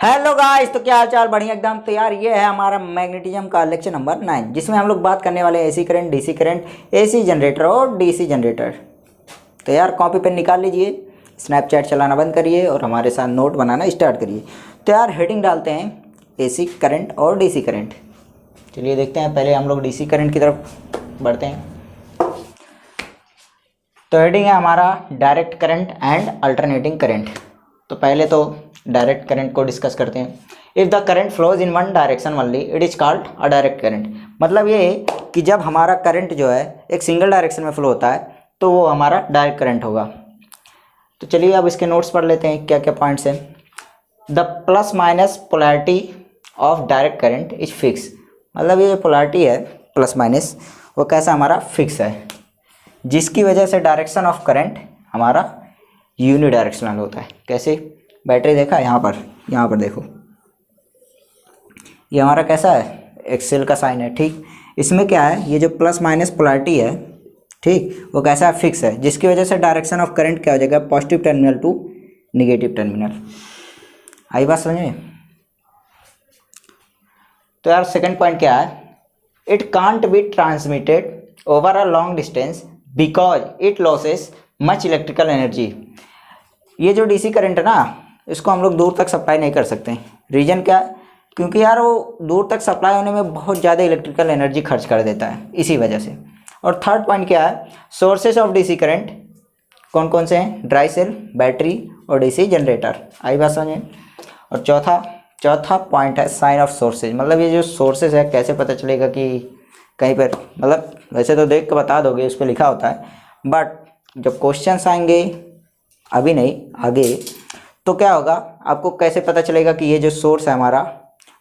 Hello guys, तो क्या हाल चाल। बढ़िया एकदम। तो यार ये है हमारा मैग्नेटिज्म का लेक्चर नंबर 9, जिसमें हम लोग बात करने वाले हैं AC current, DC current, AC generator और डीसी जनरेटर। तो यार कॉपी पेन निकाल लीजिए, स्नैपचैट चलाना बंद करिए और हमारे साथ नोट बनाना स्टार्ट करिए। तो यार हेडिंग डालते हैं एसी करंट और डीसी करंट। चलिए देखते हैं, पहले हम लोग डीसी करंट की तरफ बढ़ते हैं। तो हेडिंग है हमारा direct current and alternating current. तो पहले तो डायरेक्ट करंट को डिस्कस करते हैं। If the current flows in one direction only it is called a direct current. मतलब ये कि जब हमारा करंट जो है एक सिंगल डायरेक्शन में फ्लो होता है तो वो हमारा डायरेक्ट करंट होगा। तो चलिए अब इसके नोट्स पढ़ लेते हैं, क्या क्या पॉइंट्स हैं। The plus minus polarity of direct current is fix. मतलब ये जो पोलैरिटी है प्लस माइनस, वो कैसा हमारा फिक्स है, जिसकी वजह से डायरेक्शन ऑफ करंट हमारा यूनिडायरेक्शनल होता है। कैसे? बैटरी देखा यहाँ पर देखो, ये हमारा कैसा है, एक्सेल का साइन है। ठीक, इसमें क्या है, ये जो प्लस माइनस पोलैरिटी है, ठीक, वो कैसा है, फिक्स है, जिसकी वजह से डायरेक्शन ऑफ करंट क्या हो जाएगा, positive terminal to negative terminal. आई बात समझ में? तो यार सेकंड पॉइंट क्या है, it can't be transmitted over a long distance because it loses much electrical energy. ये जो डीसी करंट है ना, इसको हम लोग दूर तक सप्लाई नहीं कर सकते। रीजन क्या है? क्योंकि यार वो दूर तक सप्लाई होने में बहुत ज़्यादा इलेक्ट्रिकल एनर्जी खर्च कर देता है, इसी वजह से। और थर्ड पॉइंट क्या है, सोर्सेज ऑफ डीसी करंट कौन कौन से हैं, ड्राई सेल, बैटरी और डीसी जनरेटर। आई बात समझ में? और चौथा पॉइंट है साइन ऑफ सोर्सेज। मतलब ये जो सोर्सेज है कैसे पता चलेगा कि कहीं पर, मतलब वैसे तो देख के बता दोगे, उस पर लिखा होता है, बट जब क्वेश्चंस आएंगे, अभी नहीं आगे, तो क्या होगा, आपको कैसे पता चलेगा कि ये जो सोर्स है हमारा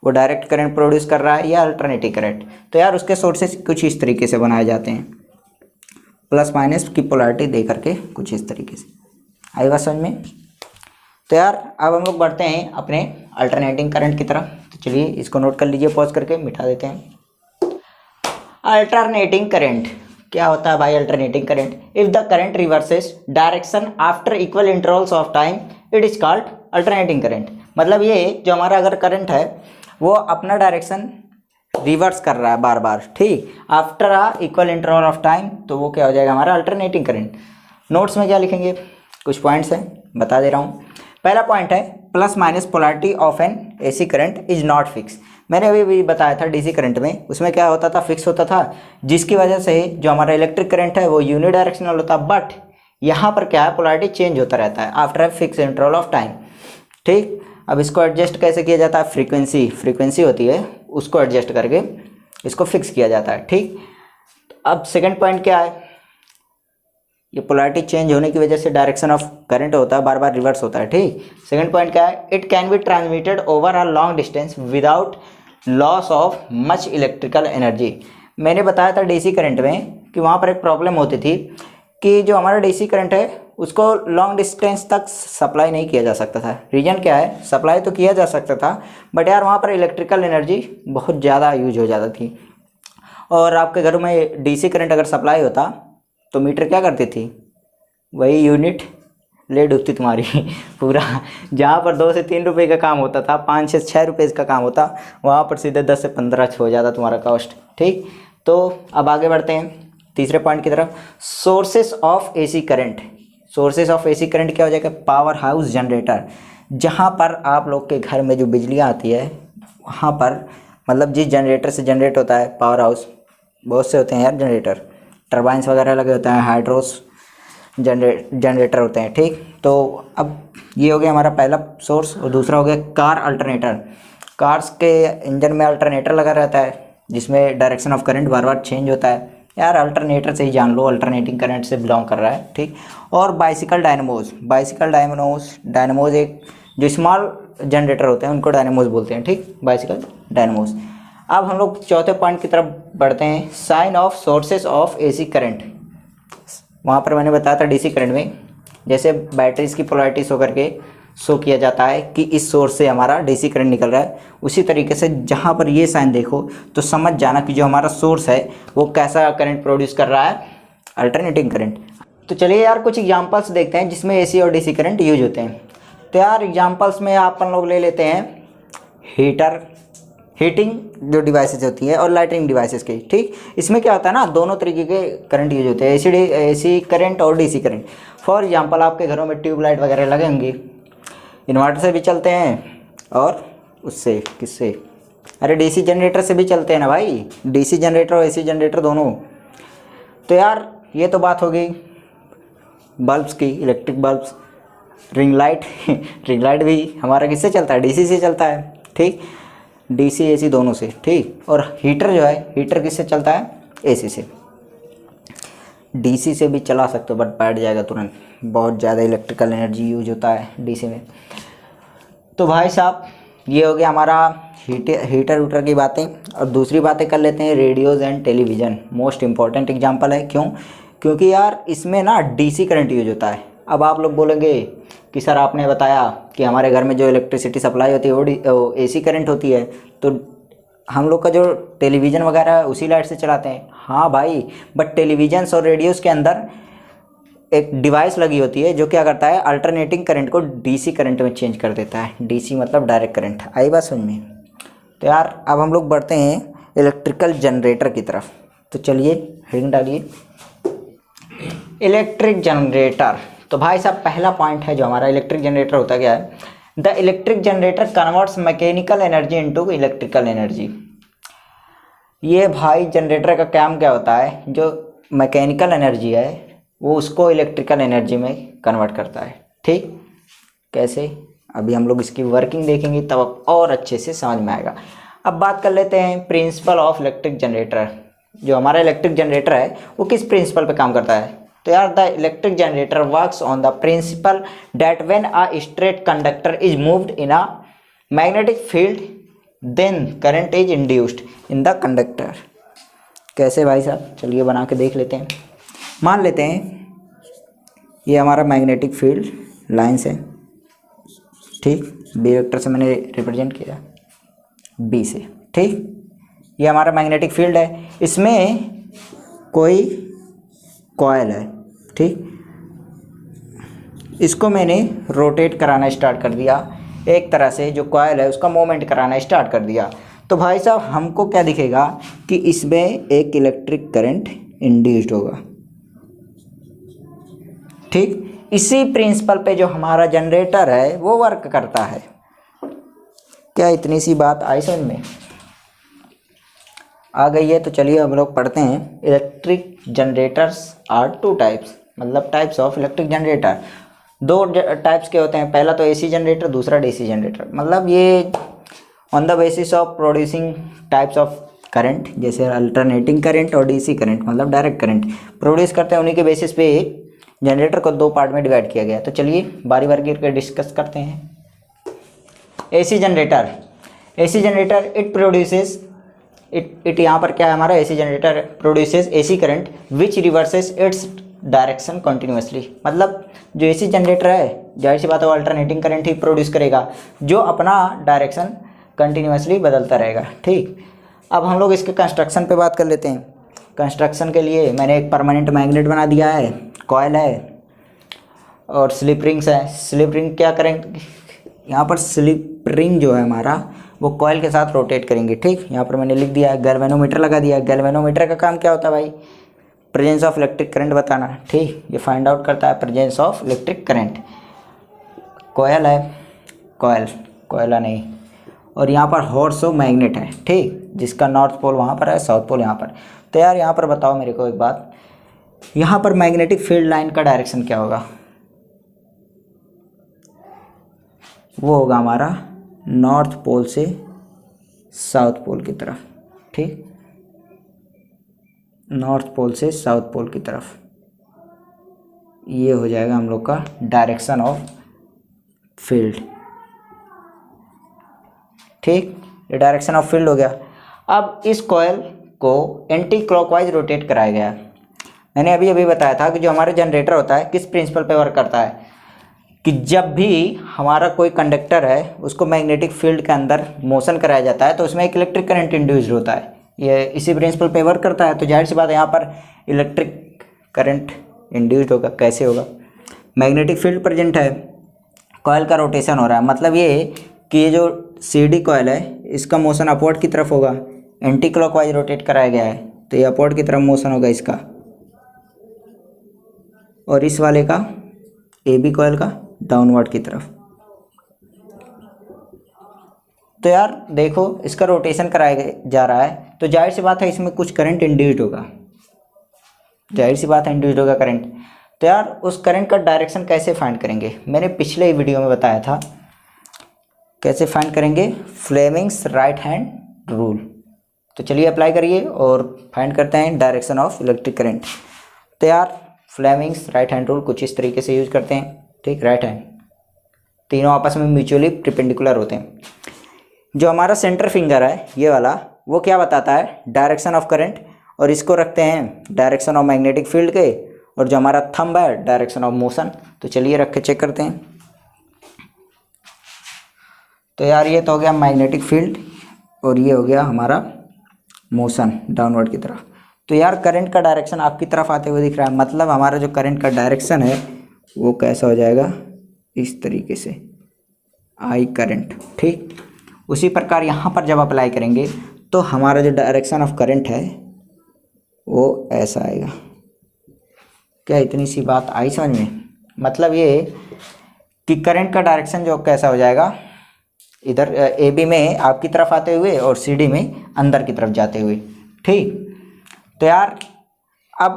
वो डायरेक्ट करंट प्रोड्यूस कर रहा है या अल्टरनेटिव करंट। तो यार उसके सोर्सेस कुछ इस तरीके से बनाए जाते हैं, प्लस माइनस की पोलैरिटी दे करके कुछ इस तरीके से। आई बात समझ में? तो यार अब हम लोग बढ़ते हैं अपने अल्टरनेटिंग करंट की तरफ। तो चलिए इसको नोट कर लीजिए, पॉज करके मिटा देते हैं। अल्टरनेटिंग करंट क्या होता है भाई? Alternating current, if the current reverses direction after equal intervals of time it is called alternating current. मतलब ये जो हमारा अगर करंट है वो अपना डायरेक्शन रिवर्स कर रहा है बार बार, ठीक, after a equal interval of time, तो वो क्या हो जाएगा हमारा अल्टरनेटिंग करंट। नोट्स में क्या लिखेंगे, कुछ पॉइंट्स हैं, बता दे रहा हूँ। पहला पॉइंट है plus minus polarity of an AC current is not fix. मैंने अभी भी बताया था डीसी करंट में, उसमें क्या होता था, फिक्स होता था, जिसकी वजह से जो हमारा इलेक्ट्रिक करंट है वो यूनिडायरेक्शनल होता। बट यहाँ पर क्या है, पोलैरिटी चेंज होता रहता है after a fix interval of time. ठीक, अब इसको एडजस्ट कैसे किया जाता है, फ्रीक्वेंसी होती है, उसको एडजस्ट करके इसको फिक्स किया जाता है। ठीक, अब सेकंड पॉइंट क्या है, ये पोलैरिटी चेंज होने की वजह से डायरेक्शन ऑफ करंट होता है बार बार रिवर्स होता है। ठीक, सेकंड पॉइंट क्या है, it can be transmitted over a long distance without loss of much electrical energy. मैंने बताया था डीसी करंट में कि वहाँ पर एक प्रॉब्लम होती थी कि जो हमारा डीसी करंट है उसको लॉन्ग डिस्टेंस तक सप्लाई नहीं किया जा सकता था। रीजन क्या है, सप्लाई तो किया जा सकता था बट यार वहाँ पर इलेक्ट्रिकल एनर्जी बहुत ज़्यादा यूज हो जाती थी। और आपके घर में डीसी करंट अगर सप्लाई होता तो मीटर क्या करती थी, वही यूनिट ले डूबती तुम्हारी पूरा। जहाँ पर 2 से 3 रुपये का काम होता था, 5 से 6 रुपये का काम होता, वहाँ पर सीधे 10 से 15 हो जाता तुम्हारा कॉस्ट। ठीक, तो अब आगे बढ़ते हैं तीसरे पॉइंट की तरफ, sources of AC current. Sources of AC current क्या हो जाएगा, पावर हाउस जनरेटर। जहाँ पर आप लोग के घर में जो बिजलियाँ आती है वहाँ पर, मतलब जिस जनरेटर से जनरेट होता है, पावर हाउस बहुत से होते हैं यार जनरेटर, टरबाइंस वगैरह लगे होते हैं, हाइड्रोस जनरेटर होते हैं। ठीक, तो अब ये हो गया हमारा पहला सोर्स। और दूसरा हो गया कार अल्टरनेटर। कार्स के इंजन में अल्टरनेटर लगा रहता है जिसमें direction of current bar bar change होता है। यार अल्टरनेटर से ही जान लो, अल्टरनेटिंग करंट से बिलोंग कर रहा है। ठीक, और बाइसिकल डायनमोज एक जो स्मॉल जनरेटर होते हैं उनको डायनमोज बोलते हैं। ठीक, बाइसिकल डायनमोज। अब हम लोग चौथे पॉइंट की तरफ बढ़ते हैं, sign of sources of AC current. वहाँ पर मैंने बताया था डीसी करंट में जैसे बैटरीज की पोलैरिटी शो करके शो किया जाता है कि इस सोर्स से हमारा डीसी करंट निकल रहा है, उसी तरीके से जहाँ पर ये साइन देखो तो समझ जाना कि जो हमारा सोर्स है वो कैसा करंट प्रोड्यूस कर रहा है, अल्टरनेटिंग करंट। तो चलिए यार कुछ एग्जांपल्स देखते हैं जिसमें एसी और डीसी करंट यूज होते हैं। तो यार एग्जांपल्स में अपन लोग ले लेते हैं हीटिंग जो डिवाइसेस होती है और लाइटिंग डिवाइसेस की, ठीक। इसमें क्या होता है ना, दोनों तरीके के करंट यूज होते हैं, एसी करंट और डीसी करंट। फॉर एग्जांपल आपके घरों में ट्यूबलाइट वगैरह लगे होंगे, इन्वर्टर से भी चलते हैं और उससे किससे, अरे डीसी जनरेटर से भी चलते हैं ना भाई, डीसी जनरेटर और एसी जनरेटर दोनों। तो यार ये तो बात हो गई बल्ब्स की, electric bulbs. Ring light ring light भी हमारा किससे चलता है, डीसी से चलता है, ठीक। डीसी एसी दोनों से, ठीक। और हीटर जो है, हीटर किससे चलता है, एसी से। डीसी से भी चला सकते हो बट बैठ जाएगा तुरंत, बहुत ज़्यादा इलेक्ट्रिकल एनर्जी यूज होता है डीसी में। तो भाई साहब ये हो गया हमारा हीटर वूटर की बातें। और दूसरी बातें कर लेते हैं radios and television. Most important example है, क्यों, क्योंकि यार इसमें ना डीसी करंट यूज होता है। अब आप लोग बोलेंगे कि सर आपने बताया कि हमारे घर में जो इलेक्ट्रिसिटी सप्लाई होती है वो एसी करंट होती है, तो हम लोग का जो टेलीविज़न वगैरह है उसी लाइट से चलाते हैं। हाँ भाई, बट टेलीविज़न्स और रेडियोज़ के अंदर एक डिवाइस लगी होती है जो क्या करता है, अल्टरनेटिंग करंट को डीसी करंट में चेंज कर देता है। डीसी मतलब डायरेक्ट करंट। आई बात समझ में। तो यार अब हम लोग बढ़ते हैं इलेक्ट्रिकल जनरेटर की तरफ। तो चलिए हेडिंग डालिए, इलेक्ट्रिक जनरेटर। तो भाई साहब पहला पॉइंट है जो हमारा इलेक्ट्रिक जनरेटर होता क्या है, the electric generator converts mechanical energy into electrical energy. ये भाई जनरेटर का काम क्या होता है, जो मैकेनिकल एनर्जी है वो उसको इलेक्ट्रिकल एनर्जी में कन्वर्ट करता है, ठीक। कैसे, अभी हम लोग इसकी वर्किंग देखेंगे तब और अच्छे से समझ में आएगा। अब बात कर लेते हैं प्रिंसिपल ऑफ इलेक्ट्रिक जनरेटर। जो हमारा इलेक्ट्रिक जनरेटर है वो किस प्रिंसिपल पे काम करता है, तो यार the electric generator works on the principle that when a straight conductor is moved in a magnetic field then current is induced in the conductor. कैसे भाई साहब, चलिए बना के देख लेते हैं। मान लेते हैं ये हमारा मैग्नेटिक फील्ड लाइन्स है, ठीक। बी वेक्टर से मैंने रिप्रेजेंट किया, बी से, ठीक। ये हमारा मैग्नेटिक फील्ड है, इसमें कोई कॉयल है, ठीक। इसको मैंने रोटेट कराना स्टार्ट कर दिया, एक तरह से जो कॉयल है उसका मूवमेंट कराना स्टार्ट कर दिया। तो भाई साहब हमको क्या दिखेगा कि इसमें एक इलेक्ट्रिक करंट इंड्यूस्ड होगा, ठीक। इसी प्रिंसिपल पे जो हमारा जनरेटर है वो वर्क करता है। क्या इतनी सी बात आई समझ में आ गई है। तो चलिए हम लोग पढ़ते हैं electric generators are two types, मतलब टाइप्स ऑफ इलेक्ट्रिक जनरेटर। दो टाइप्स के होते हैं, पहला तो एसी जनरेटर, दूसरा डीसी जनरेटर। मतलब ये on the basis of producing types of current, जैसे अल्टरनेटिंग करंट और डीसी करंट मतलब डायरेक्ट करंट प्रोड्यूस करते हैं, उन्हीं के बेसिस पे जनरेटर को दो पार्ट में डिवाइड किया गया है। तो चलिए बारी बारी करके डिस्कस करते हैं। AC generator, AC generator it produces it यहाँ पर क्या है हमारा, AC generator produces AC current which reverses its direction continuously. मतलब जो एसी जनरेटर है जाहिर सी बात है वो अल्टरनेटिंग करंट ही प्रोड्यूस करेगा जो अपना डायरेक्शन कंटिन्यूसली बदलता रहेगा, ठीक। अब हम लोग इसके कंस्ट्रक्शन पे बात कर लेते हैं। कंस्ट्रक्शन के लिए मैंने एक परमानेंट मैग्नेट बना दिया है, कॉयल है और स्लिप रिंग्स है। स्लिप रिंग क्या करेंगे, यहाँ पर स्लिप रिंग जो है हमारा वो कॉयल के साथ रोटेट करेंगे, ठीक। यहाँ पर मैंने लिख दिया है, गैल्वेनोमीटर लगा दिया है। गैल्वेनोमीटर का काम क्या होता है भाई, प्रेजेंस ऑफ इलेक्ट्रिक करंट बताना, ठीक। ये फाइंड आउट करता है presence of electric current. Coil है, कोयला नहीं। और यहाँ पर हॉर्स ऑफ मैग्नेट है, ठीक, जिसका नॉर्थ पोल वहाँ पर है, साउथ पोल यहाँ पर। तो यार यहाँ पर बताओ मेरे को एक बात, यहाँ पर मैग्नेटिक फील्ड लाइन का डायरेक्शन क्या होगा, वो होगा हमारा नॉर्थ पोल से साउथ पोल की तरफ, ठीक। नॉर्थ पोल से साउथ पोल की तरफ ये हो जाएगा हम लोग का डायरेक्शन ऑफ फील्ड, ठीक। ये डायरेक्शन ऑफ फील्ड हो गया। अब इस कॉयल को एंटी क्लॉकवाइज रोटेट कराया गया। मैंने अभी अभी बताया था कि जो हमारा जनरेटर होता है किस प्रिंसिपल पे वर्क करता है, कि जब भी हमारा कोई कंडक्टर है उसको मैग्नेटिक फील्ड के अंदर मोशन कराया जाता है तो उसमें एक इलेक्ट्रिक करंट इंड्यूस्ड होता है। ये इसी प्रिंसिपल पे वर्क करता है। तो जाहिर सी बात है यहाँ पर इलेक्ट्रिक करंट इंड्यूस्ड होगा। कैसे होगा, मैग्नेटिक फील्ड प्रेजेंट है, कॉयल का रोटेशन हो रहा है, मतलब ये कि ये जो CD कॉयल है इसका मोशन अपवर्ड की तरफ होगा, एंटी क्लॉकवाइज रोटेट कराया गया है तो ये अपवर्ड की तरफ मोशन होगा इसका, और इस वाले का AB कॉयल का डाउनवर्ड की तरफ। तो यार देखो इसका रोटेशन कराया जा रहा है तो जाहिर सी बात है इसमें कुछ करंट इंड्यूस्ड होगा, जाहिर सी बात है इंड्यूस्ड होगा करंट। तो यार उस करंट का डायरेक्शन कैसे फाइंड करेंगे, मैंने पिछले वीडियो में बताया था कैसे फाइंड करेंगे, फ्लेमिंग्स राइट हैंड रूल। तो चलिए अप्लाई करिए और फाइंड करते हैं डायरेक्शन ऑफ इलेक्ट्रिक करंट। तो यार फ्लेमिंग्स राइट हैंड रूल कुछ इस तरीके से यूज करते हैं, ठीक, राइट हैंड, तीनों आपस में म्यूचुअली परपेंडिकुलर होते हैं। जो हमारा सेंटर फिंगर है ये वाला वो क्या बताता है, डायरेक्शन ऑफ करंट, और इसको रखते हैं डायरेक्शन ऑफ मैग्नेटिक फील्ड के, और जो हमारा थंब है डायरेक्शन ऑफ मोशन। तो चलिए रख के चेक करते हैं। तो यार ये तो हो गया मैग्नेटिक फील्ड और ये हो गया हमारा मोशन डाउनवर्ड की तरफ। तो यार करंट का डायरेक्शन आपकी तरफ आते हुए दिख रहा है, मतलब हमारा जो करंट का डायरेक्शन है वो कैसा हो जाएगा, इस तरीके से आई करंट, ठीक। उसी प्रकार यहाँ पर जब अप्लाई करेंगे तो हमारा जो डायरेक्शन ऑफ करंट है वो ऐसा आएगा। क्या इतनी सी बात आई समझ में? मतलब ये कि करंट का डायरेक्शन जो कैसा हो जाएगा, इधर AB में आपकी तरफ आते हुए और CD में अंदर की तरफ जाते हुए, ठीक। तो यार अब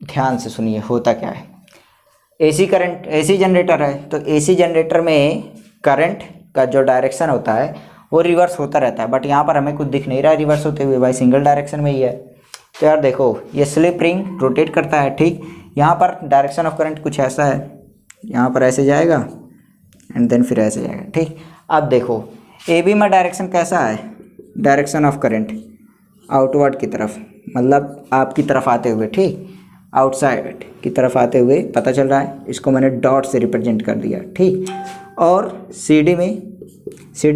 ध्यान से सुनिए होता क्या है। AC करंट, AC जनरेटर है तो AC जनरेटर में करंट का जो डायरेक्शन होता है वो रिवर्स होता रहता है, बट यहाँ पर हमें कुछ दिख नहीं रहा है रिवर्स होते हुए, भाई सिंगल डायरेक्शन में ही है। तो यार देखो ये स्लिप रिंग रोटेट करता है, ठीक। यहाँ पर डायरेक्शन ऑफ करंट कुछ ऐसा है, यहाँ पर ऐसे जाएगा एंड देन फिर ऐसे जाएगा, ठीक। अब देखो AB में डायरेक्शन कैसा है, डायरेक्शन ऑफ करंट आउटवर्ड की तरफ, मतलब आपकी तरफ आते हुए, ठीक, आउटसाइड की तरफ आते हुए पता चल रहा है, इसको मैंने डॉट से रिप्रेजेंट कर दिया, ठीक। और CD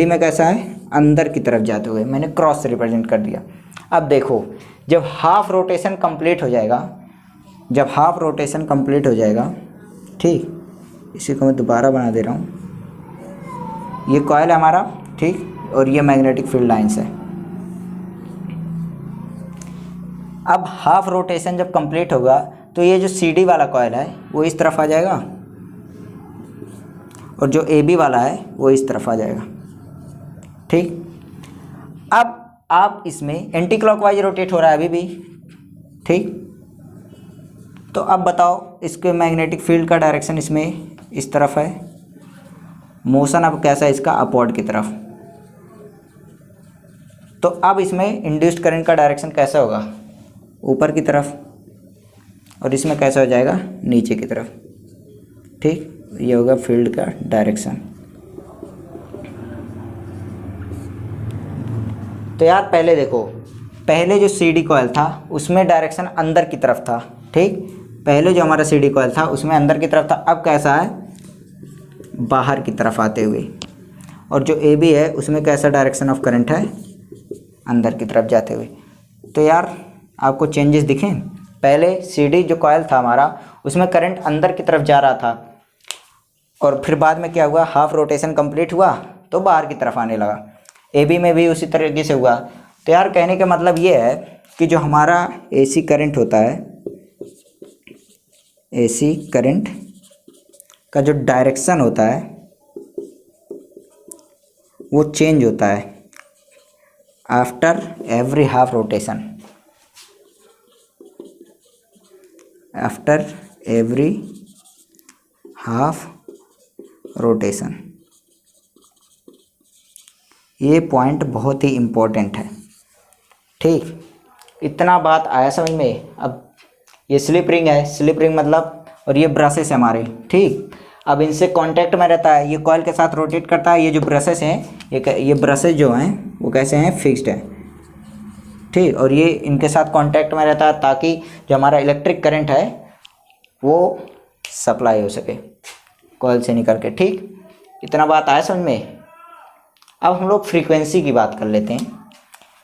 में कैसा है, अंदर की तरफ जाते हुए, मैंने क्रॉस से रिप्रेजेंट कर दिया। अब देखो जब हाफ रोटेशन कंप्लीट हो जाएगा, जब हाफ रोटेशन कंप्लीट हो जाएगा, ठीक, इसी को मैं दोबारा बना दे रहा हूँ, ये कॉइल है हमारा, ठीक, और ये मैग्नेटिक फील्ड लाइंस है। अब हाफ रोटेशन जब कंप्लीट होगा तो ये जो CD वाला कॉइल है वो इस तरफ आ जाएगा और जो AB वाला है वो इस तरफ आ जाएगा, ठीक। अब आप इसमें एंटी क्लॉकवाइज रोटेट हो रहा है अभी भी, ठीक। तो अब बताओ इसके मैग्नेटिक फील्ड का डायरेक्शन इसमें इस तरफ है, मोशन अब कैसा है इसका, अपवर्ड की तरफ। तो अब इसमें इंड्यूस्ड करंट का डायरेक्शन कैसा होगा, ऊपर की तरफ, और इसमें कैसा हो जाएगा, नीचे की तरफ, ठीक। ये होगा फील्ड का डायरेक्शन। तो यार पहले देखो, पहले जो CD कॉइल था उसमें डायरेक्शन अंदर की तरफ था, ठीक। पहले जो हमारा CD कॉइल था उसमें अंदर की तरफ था, अब कैसा है, बाहर की तरफ आते हुए। और जो AB है उसमें कैसा डायरेक्शन ऑफ करंट है, अंदर की तरफ जाते हुए। तो यार आपको चेंजेस दिखें, पहले CD जो कॉइल था हमारा उसमें करंट अंदर की तरफ जा रहा था, और फिर बाद में क्या हुआ, हाफ रोटेशन कंप्लीट हुआ तो बाहर की तरफ आने लगा। AB में भी उसी तरीके से हुआ। तो यार कहने का मतलब ये है कि जो हमारा AC करंट होता है, AC करंट का जो डायरेक्शन होता है वो चेंज होता है after every half rotation, after every half rotation. ये पॉइंट बहुत ही इम्पोर्टेंट है, ठीक। इतना बात आया समझ में? अब ये स्लिप रिंग है, स्लिप रिंग मतलब, और ये ब्रशेस है हमारे, ठीक। अब इनसे कांटेक्ट में रहता है, ये कॉइल के साथ रोटेट करता है। ये जो ब्रशेस हैं, ये ब्रशेस जो हैं वो कैसे हैं, फिक्स्ड हैं, ठीक। और ये इनके साथ कांटेक्ट में रहता है ताकि जो हमारा इलेक्ट्रिक करंट है वो सप्लाई हो सके कॉइल से निकल के, ठीक। इतना बात आया समझ में? अब हम लोग फ्रीक्वेंसी की बात कर लेते हैं।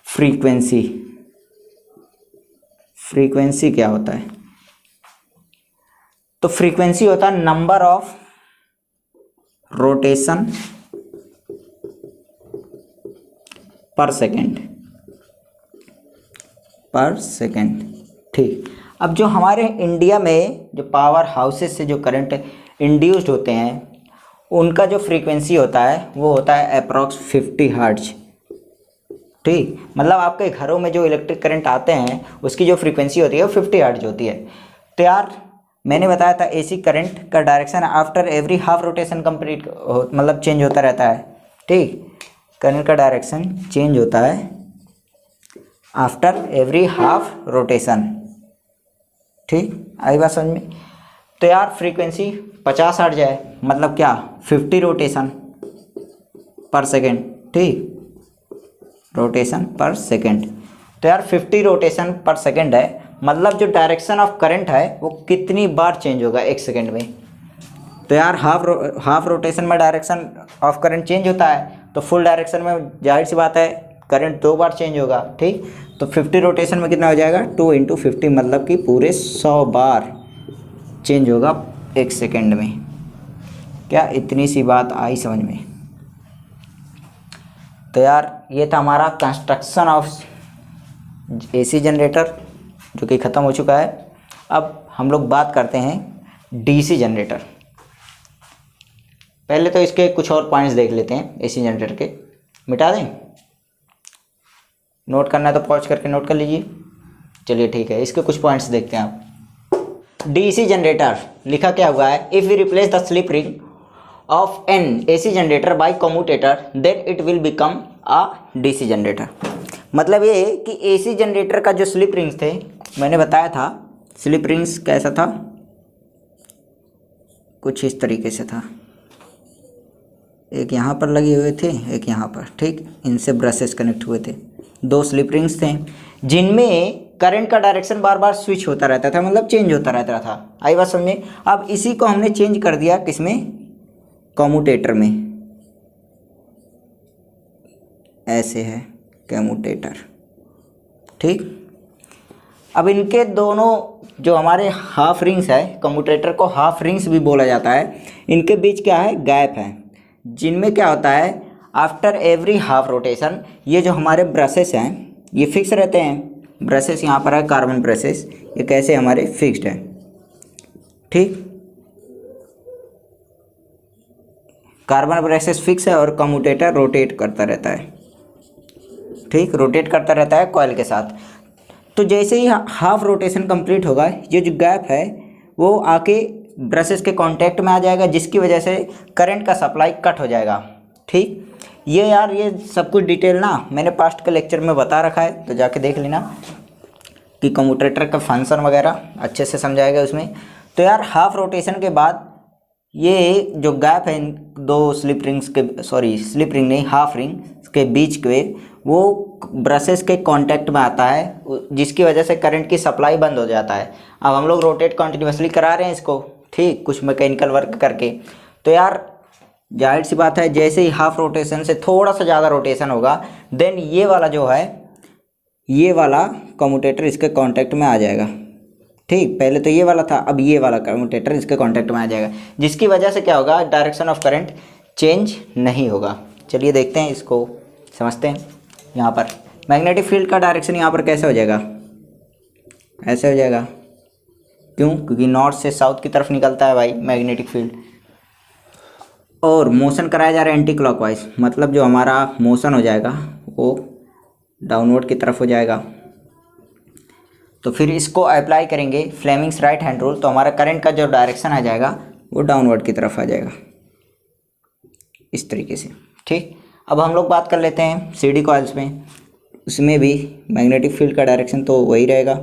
फ्रीक्वेंसी, फ्रीक्वेंसी क्या होता है? तो फ्रीक्वेंसी होता है नंबर ऑफ रोटेशन पर सेकेंड। ठीक, अब जो हमारे इंडिया में जो पावर हाउसेस से जो करंट इंड्यूस्ड होते हैं उनका जो फ्रीक्वेंसी होता है वो होता है अप्रॉक्स 50 हर्ट्ज। ठीक, मतलब आपके घरों में जो इलेक्ट्रिक करंट आते हैं उसकी जो फ्रीक्वेंसी होती है वो 50 हर्ट्ज होती है। तो यार मैंने बताया था एसी करंट का direction after every half rotation complete मतलब चेंज होता रहता है। ठीक, करंट का डायरेक्शन चेंज होता है आफ्टर एवरी हाफ रोटेशन। ठीक, आई बात समझ में। तो यार फ्रीक्वेंसी 50 हर्ट्ज है, मतलब क्या 50 रोटेशन पर सेकेंड। ठीक, रोटेशन पर सेकेंड। तो यार 50 रोटेशन पर सेकेंड है, मतलब जो डायरेक्शन ऑफ करंट है वो कितनी बार चेंज होगा एक सेकेंड में। तो यार हाफ रोटेशन में डायरेक्शन ऑफ करंट चेंज होता है, तो फुल डायरेक्शन में जाहिर सी बात है करंट 2 बार चेंज होगा। ठीक, तो 50 रोटेशन में कितना हो जाएगा 2 × 50, मतलब कि पूरे 100 बार चेंज होगा एक सेकेंड में। क्या इतनी सी बात आई समझ में? तो यार ये था हमारा कंस्ट्रक्शन ऑफ एसी जनरेटर जो कि ख़त्म हो चुका है। अब हम लोग बात करते हैं डीसी जनरेटर। पहले तो इसके कुछ और पॉइंट्स देख लेते हैं एसी जनरेटर के। मिटा दें? नोट करना है तो पॉज करके नोट कर लीजिए। चलिए ठीक है, इसके कुछ पॉइंट्स देखते हैं आप। डीसी जनरेटर लिखा क्या हुआ है, if we replace the slip ring of an AC generator by commutator then it will become a DC generator. मतलब ये कि एसी जनरेटर का जो स्लिप रिंग्स थे, मैंने बताया था स्लिप रिंग्स कैसा था, कुछ इस तरीके से था। एक यहाँ पर लगे हुए थे, एक यहाँ पर। ठीक, इनसे ब्रशेस कनेक्ट हुए थे। 2 स्लिप रिंग्स थे जिनमें करंट का डायरेक्शन बार बार स्विच होता रहता था, मतलब चेंज होता रहता था। आई बात समझ में? अब इसी को हमने चेंज कर दिया किसमें, कम्यूटेटर में। ऐसे है कम्यूटेटर। ठीक, अब इनके दोनों जो हमारे हाफ रिंग्स है, कम्यूटेटर को हाफ रिंग्स भी बोला जाता है, इनके बीच क्या है, गैप है, जिनमें क्या होता है आफ्टर एवरी हाफ रोटेशन ये जो हमारे ब्रशेस हैं ये फिक्स रहते हैं। ब्रशेस यहाँ पर है कार्बन ब्रशेस, ये कैसे हमारे फिक्स्ड है। ठीक, कार्बन ब्रशेस फिक्स है और कम्यूटेटर रोटेट करता रहता है। ठीक, रोटेट करता रहता है कॉइल के साथ। तो जैसे ही हाफ रोटेशन कंप्लीट होगा ये जो गैप है वो आके ब्रशेस के कांटेक्ट में आ जाएगा, जिसकी वजह से करंट का सप्लाई कट हो जाएगा। ठीक, ये यार ये सब कुछ डिटेल ना मैंने पास्ट के लेक्चर में बता रखा है, तो जाके देख लेना कि कम्यूटेटर का फंक्शन वगैरह अच्छे से समझाएगा उसमें। तो यार हाफ रोटेशन के बाद ये जो गैप है इन 2 स्लिप रिंग्स के, सॉरी स्लिप रिंग नहीं हाफ रिंग के बीच के, वो ब्रशेस के कांटेक्ट में आता है, जिसकी वजह से करंट की सप्लाई बंद हो जाता है। अब हम लोग रोटेट कंटिन्यूसली करा रहे हैं इसको, ठीक, कुछ मैकेनिकल वर्क करके। तो यार जाहिर सी बात है जैसे ही हाफ रोटेशन से थोड़ा सा ज़्यादा रोटेशन होगा देन ये वाला जो है, ये वाला कम्यूटेटर इसके कांटेक्ट में आ जाएगा। ठीक, पहले तो ये वाला था, अब ये वाला कम्यूटेटर इसके कांटेक्ट में आ जाएगा, जिसकी वजह से क्या होगा, डायरेक्शन ऑफ करंट चेंज नहीं होगा। चलिए देखते हैं, इसको समझते हैं। यहाँ पर मैग्नेटिक फील्ड का डायरेक्शन यहाँ पर कैसे हो जाएगा, ऐसे हो जाएगा। क्यों? क्योंकि नॉर्थ से साउथ की तरफ निकलता है भाई मैग्नेटिक फील्ड, और मोशन कराया जा रहा है एंटी क्लॉकवाइज, मतलब जो हमारा मोशन हो जाएगा वो डाउनवर्ड की तरफ हो जाएगा। तो फिर इसको अप्लाई करेंगे फ्लेमिंग्स राइट हैंड रूल, तो हमारा करंट का जो डायरेक्शन आ जाएगा वो डाउनवर्ड की तरफ आ जाएगा इस तरीके से। ठीक, अब हम लोग बात कर लेते हैं सीडी कॉइल्स में। उसमें भी मैग्नेटिक फील्ड का डायरेक्शन तो वही रहेगा,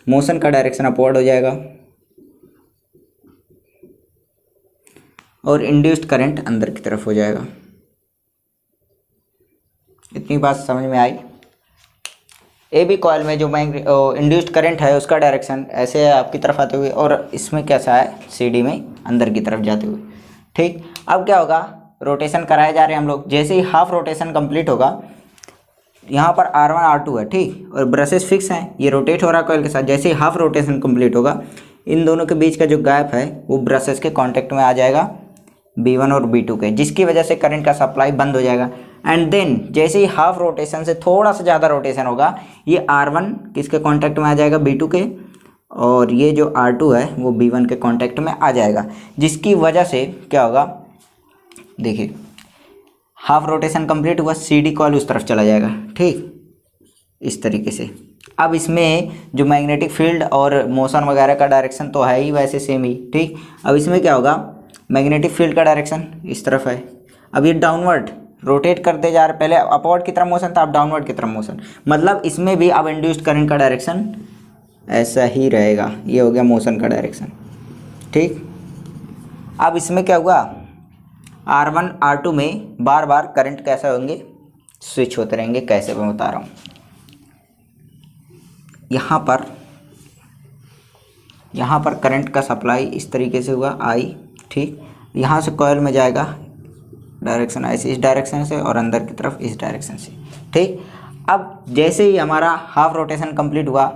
मोशन का डायरेक्शन अपवर्ड हो जाएगा और इंड्यूस्ड करंट अंदर की तरफ हो जाएगा। इतनी बात समझ में आई? ए बी कॉइल में जो इंड्यूस्ड करंट है उसका डायरेक्शन ऐसे है आपकी तरफ आते हुए, और इसमें कैसा है सीडी में अंदर की तरफ जाते हुए। ठीक, अब क्या होगा, रोटेशन कराए जा रहे हैं हम लोग। जैसे ही हाफ रोटेशन कंप्लीट होगा, यहाँ पर R1 R2 है, ठीक, और ब्रशेस फिक्स हैं, ये रोटेट हो रहा है कॉइल के साथ। जैसे ही हाफ रोटेशन कंप्लीट होगा, इन दोनों के बीच का जो गैप है वो ब्रशेस के कांटेक्ट में आ जाएगा B1 और B2 के, जिसकी वजह से करंट का सप्लाई बंद हो जाएगा। एंड देन जैसे ही हाफ रोटेशन से थोड़ा सा ज़्यादा रोटेशन होगा, ये R1 किसके कॉन्टैक्ट में आ जाएगा, B2 के, और ये जो R2 है वो B1 के कॉन्टैक्ट में आ जाएगा, जिसकी वजह से क्या होगा, देखिए हाफ रोटेशन कंप्लीट हुआ, CD कॉइल उस तरफ चला जाएगा, ठीक, इस तरीके से। अब इसमें जो मैग्नेटिक फील्ड और मोशन वगैरह का डायरेक्शन तो है ही वैसे सेम ही, ठीक। अब इसमें क्या होगा, मैग्नेटिक फील्ड का डायरेक्शन इस तरफ है, अब ये डाउनवर्ड रोटेट करते जा रहे, पहले अपवर्ड की तरफ मोशन था, अब डाउनवर्ड की तरफ मोशन, मतलब इसमें भी अब इंड्यूस्ड करंट का डायरेक्शन ऐसा ही रहेगा, ये हो गया मोशन का डायरेक्शन, ठीक। अब इसमें क्या हुआ, R1 R2 में बार बार करंट कैसे होंगे, स्विच होते रहेंगे, कैसे मैं बता रहा हूँ। यहाँ पर करंट का सप्लाई इस तरीके से हुआ I, ठीक, यहाँ से कॉइल में जाएगा, डायरेक्शन ऐसे इस डायरेक्शन से और अंदर की तरफ इस डायरेक्शन से, ठीक। अब जैसे ही हमारा हाफ रोटेशन कंप्लीट हुआ,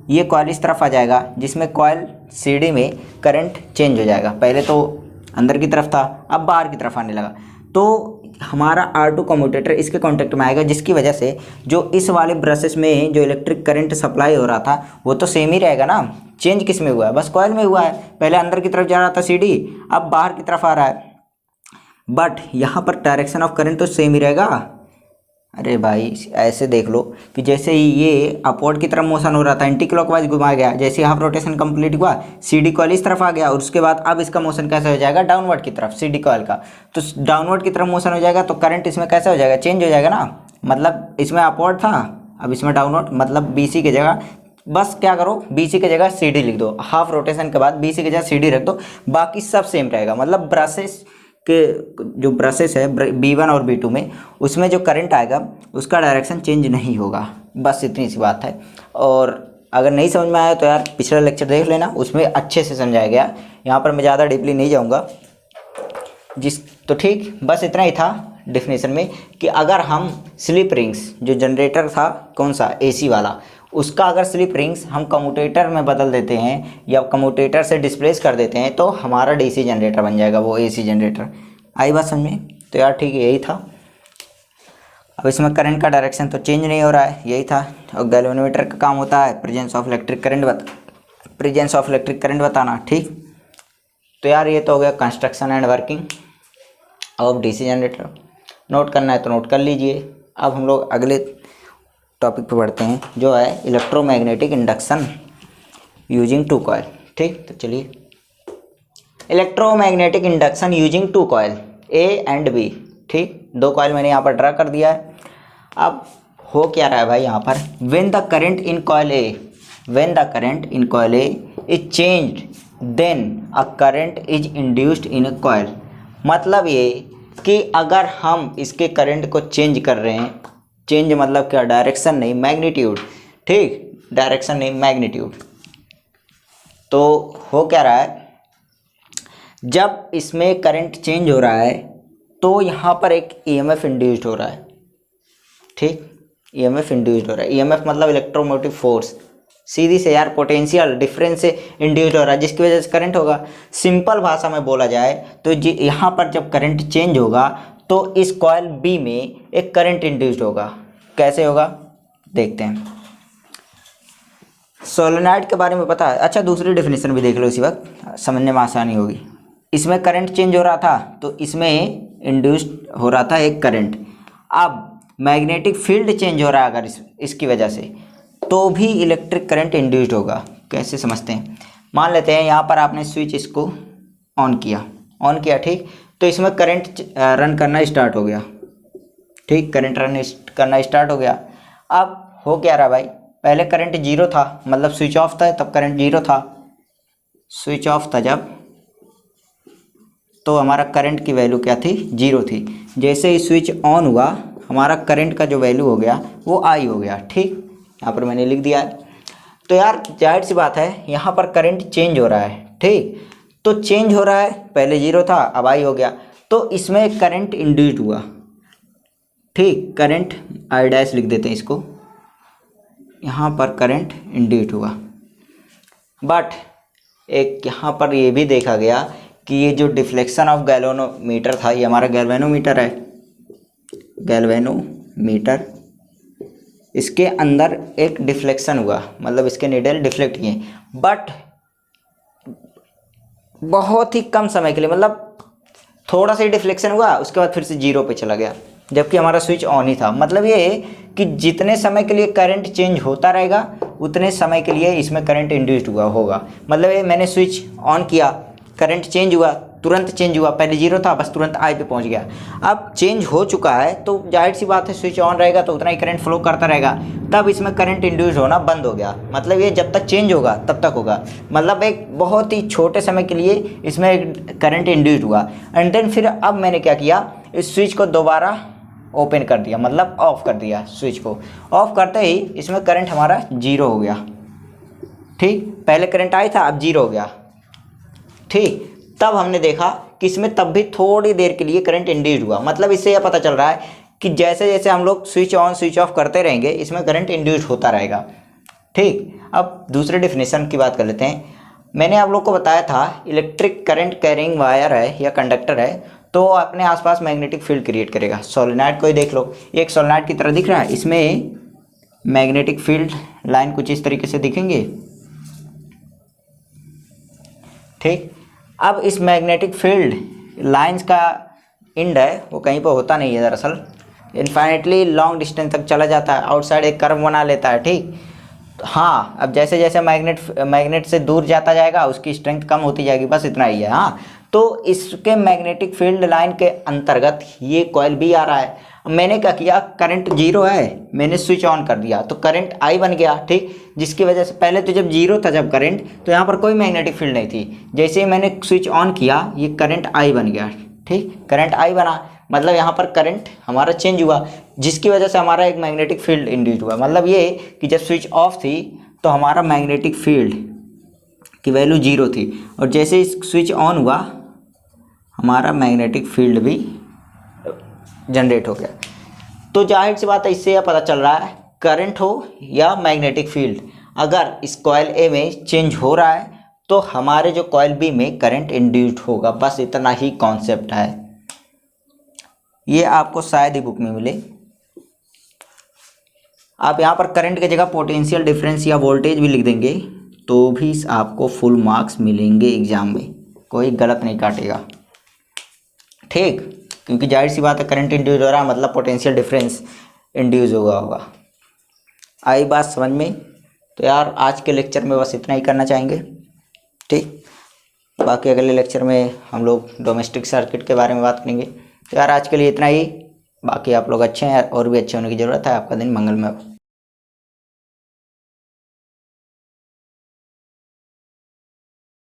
ये कॉइल इस तरफ आ जाएगा, जिसमें कॉइल CD में करंट चेंज हो जाएगा, पहले तो अंदर की तरफ था, अब बाहर की तरफ आने लगा, तो हमारा R2 कम्यूटेटर इसके कांटेक्ट में आएगा, जिसकी वजह से जो इस वाले ब्रशेस में जो इलेक्ट्रिक करंट सप्लाई हो रहा था वो तो सेम ही रहेगा ना, चेंज किस में हुआ है, बस कॉइल में हुआ है, पहले अंदर की तरफ जा रहा था CD, अब बाहर की तरफ आ रहा है, बट यहाँ पर डायरेक्शन ऑफ करंट तो सेम ही रहेगा। अरे भाई ऐसे देख लो कि जैसे ही ये अपवर्ड की तरफ मोशन हो रहा था, एंटी क्लॉकवाइज घुमा गया, जैसे हाफ रोटेशन कंप्लीट हुआ, CD कॉइल इस तरफ आ गया, और उसके बाद अब इसका मोशन कैसे हो जाएगा, डाउनवर्ड की तरफ, CD कॉइल का, तो डाउनवर्ड की तरफ मोशन हो जाएगा, तो करंट इसमें कैसे हो जाएगा, चेंज हो जाएगा ना, मतलब इसमें अपवर्ड था, अब इसमें डाउनवर्ड, मतलब BC की जगह बस क्या करो, BC की जगह CD लिख दो, हाफ रोटेशन के बाद BC की जगह CD रख दो, बाकी सब सेम रहेगा, मतलब ब्रशेस के जो ब्रशेस है B1 और B2 में, उसमें जो करंट आएगा उसका डायरेक्शन चेंज नहीं होगा, बस इतनी सी बात है। और अगर नहीं समझ में आया तो यार पिछला लेक्चर देख लेना, उसमें अच्छे से समझाया गया, यहाँ पर मैं ज़्यादा डीपली नहीं जाऊँगा तो ठीक, बस इतना ही था डेफिनेशन में कि अगर हम स्लिप रिंग्स, जो जनरेटर था कौन सा AC वाला, उसका अगर स्लिप रिंग्स हम कम्यूटेटर में बदल देते हैं या कम्यूटेटर से डिस्प्लेस कर देते हैं तो हमारा DC जनरेटर बन जाएगा, वो AC जनरेटर। आई बात समझ में, तो यार ठीक है, यही था। अब इसमें करंट का डायरेक्शन तो चेंज नहीं हो रहा है, यही था। और गैल्वेनोमीटर का काम होता है प्रेजेंस ऑफ इलेक्ट्रिक करंट बताना, ठीक। तो यार ये तो हो गया construction and working of DC generator, note करना है तो नोट कर लीजिए। अब हम लोग अगले टॉपिक पे बढ़ते हैं, जो है electromagnetic induction using two coil, ठीक। तो चलिए, electromagnetic induction using two coil A and B, ठीक, दो कॉइल मैंने यहाँ पर ड्रा कर दिया है। अब हो क्या रहा है भाई, यहाँ पर when the current in coil A is changed then a current is induced in a coil, मतलब ये कि अगर हम इसके करंट को चेंज कर रहे हैं, चेंज मतलब क्या, डायरेक्शन नहीं मैग्नीट्यूड, ठीक, डायरेक्शन नहीं मैग्नीट्यूड। तो हो क्या रहा है, जब इसमें करंट चेंज हो रहा है तो यहाँ पर एक EMF इंड्यूस्ड हो रहा है, ठीक, EMF इंड्यूस्ड हो रहा है। EMF मतलब इलेक्ट्रोमोटिव फोर्स, सीधी से यार पोटेंशियल डिफरेंस से इंड्यूस्ड हो रहा है, जिसकी वजह से करंट होगा। सिंपल भाषा में बोला जाए तो यहाँ पर जब करंट चेंज होगा तो इस कॉइल B में एक करंट इंड्यूस्ड होगा। कैसे होगा देखते हैं। सोलेनॉइड के बारे में पता है, अच्छा दूसरी डेफिनेशन भी देख लो, इसी वक्त समझने में आसानी होगी। इसमें करंट चेंज हो रहा था तो इसमें इंड्यूस्ड हो रहा था एक करंट। अब मैग्नेटिक फील्ड चेंज हो रहा है अगर इसकी वजह से, तो भी इलेक्ट्रिक करंट इंड्यूस्ड होगा। कैसे समझते हैं, मान लेते हैं यहाँ पर आपने स्विच इसको ऑन किया, ठीक, तो इसमें करंट रन करना स्टार्ट हो गया, ठीक, करंट रन करना स्टार्ट हो गया। अब हो क्या रहा भाई, पहले करंट जीरो था, मतलब स्विच ऑफ था तब करंट जीरो था, स्विच ऑफ था जब, तो हमारा करंट की वैल्यू क्या थी, जीरो थी। जैसे ही स्विच ऑन हुआ हमारा करंट का जो वैल्यू हो गया वो I हो गया, ठीक, यहाँ पर मैंने लिख दिया है। तो यार जाहिर सी बात है यहाँ पर करंट चेंज हो रहा है, ठीक, तो चेंज हो रहा है, पहले जीरो था अब I हो गया, तो इसमें करंट इंड्यूस्ड हुआ, ठीक, करंट I' लिख देते हैं इसको, यहाँ पर करंट इंड्यूस्ड हुआ। बट एक यहाँ पर ये भी देखा गया कि ये जो डिफ्लेक्शन ऑफ गैल्वेनोमीटर था, ये हमारा गैल्वेनोमीटर है, गैल्वेनोमीटर, इसके अंदर एक डिफ्लेक्शन हुआ, मतलब इसके नीडल डिफ्लेक्ट किए, बट बहुत ही कम समय के लिए, मतलब थोड़ा सा ही डिफ्लेक्शन हुआ, उसके बाद फिर से जीरो पे चला गया, जबकि हमारा स्विच ऑन ही था। मतलब ये कि जितने समय के लिए करंट चेंज होता रहेगा उतने समय के लिए इसमें करंट इंड्यूस्ड हुआ होगा। मतलब ये मैंने स्विच ऑन किया, करंट चेंज हुआ, तुरंत चेंज हुआ, पहले जीरो था बस तुरंत आई पे पहुंच गया। अब चेंज हो चुका है तो जाहिर सी बात है स्विच ऑन रहेगा तो उतना ही करंट फ्लो करता रहेगा, तब इसमें करंट इंड्यूस होना बंद हो गया। मतलब ये जब तक चेंज होगा तब तक होगा, मतलब एक बहुत ही छोटे समय के लिए इसमें करंट इंड्यूस हुआ। एंड देन फिर अब मैंने क्या किया, इस स्विच को दोबारा ओपन कर दिया, मतलब ऑफ कर दिया। स्विच को ऑफ करते ही इसमें करंट हमारा जीरो हो गया। ठीक, पहले करंट आया था, अब जीरो हो गया। ठीक, तब हमने देखा कि इसमें तब भी थोड़ी देर के लिए करंट इंड्यूस्ड हुआ। मतलब इससे यह पता चल रहा है कि जैसे जैसे हम लोग स्विच ऑन स्विच ऑफ करते रहेंगे इसमें करंट इंड्यूस्ड होता रहेगा। ठीक, अब दूसरे डेफिनेशन की बात कर लेते हैं। मैंने आप लोग को बताया था इलेक्ट्रिक करंट कैरिंग वायर है या कंडक्टर है तो अपने आसपास मैग्नेटिक फील्ड क्रिएट करेगा। सोलेनॉइड को ही देख लो, ये एक सोलेनॉइड की तरह दिख रहा है, इसमें मैग्नेटिक फील्ड लाइन कुछ इस तरीके से दिखेंगे। ठीक, अब इस मैग्नेटिक फील्ड लाइंस का एंड है वो कहीं पर होता नहीं है, दरअसल इनफाइनेटली लॉन्ग डिस्टेंस तक चला जाता है, आउटसाइड एक कर्व बना लेता है। ठीक, हाँ, अब जैसे जैसे मैग्नेट से दूर जाता जाएगा उसकी स्ट्रेंथ कम होती जाएगी, बस इतना ही है। हाँ, तो इसके मैग्नेटिक फील्ड लाइन के अंतर्गत ये कॉइल भी आ रहा है। मैंने क्या किया, करंट जीरो है, मैंने स्विच ऑन कर दिया तो करंट आई बन गया। ठीक, जिसकी वजह से पहले तो जब जीरो था जब करंट, तो यहाँ पर कोई मैग्नेटिक फील्ड नहीं थी। जैसे ही मैंने स्विच ऑन किया ये करंट आई बन गया। ठीक, करंट आई बना, मतलब यहाँ पर करंट हमारा चेंज हुआ, जिसकी वजह से हमारा एक मैग्नेटिक फील्ड इंड्यूस हुआ। मतलब ये कि जब स्विच ऑफ थी तो हमारा मैग्नेटिक फील्ड की वैल्यू जीरो थी, और जैसे ही स्विच ऑन हुआ हमारा मैग्नेटिक फील्ड भी जनरेट हो गया। तो जाहिर सी बात है इससे यह पता चल रहा है करंट हो या मैग्नेटिक फील्ड, अगर इस कॉइल ए में चेंज हो रहा है तो हमारे जो कॉइल बी में करंट इंड्यूस्ड होगा। बस इतना ही कॉन्सेप्ट है, ये आपको शायद ही बुक में मिले। आप यहाँ पर करंट की जगह पोटेंशियल डिफरेंस या वोल्टेज भी लिख देंगे तो भी आपको फुल मार्क्स मिलेंगे एग्जाम में, कोई गलत नहीं काटेगा। ठीक, क्योंकि जाहिर सी बात है करंट इंड्यूस हो रहा है मतलब पोटेंशियल डिफरेंस इंड्यूस होगा। आई बात समझ में? तो यार आज के लेक्चर में बस इतना ही करना चाहेंगे। ठीक, बाकी अगले लेक्चर में हम लोग डोमेस्टिक सर्किट के बारे में बात करेंगे। तो यार आज के लिए इतना ही, बाकी आप लोग अच्छे हैं और भी अच्छे होने की ज़रूरत है। आपका दिन मंगलमय हो।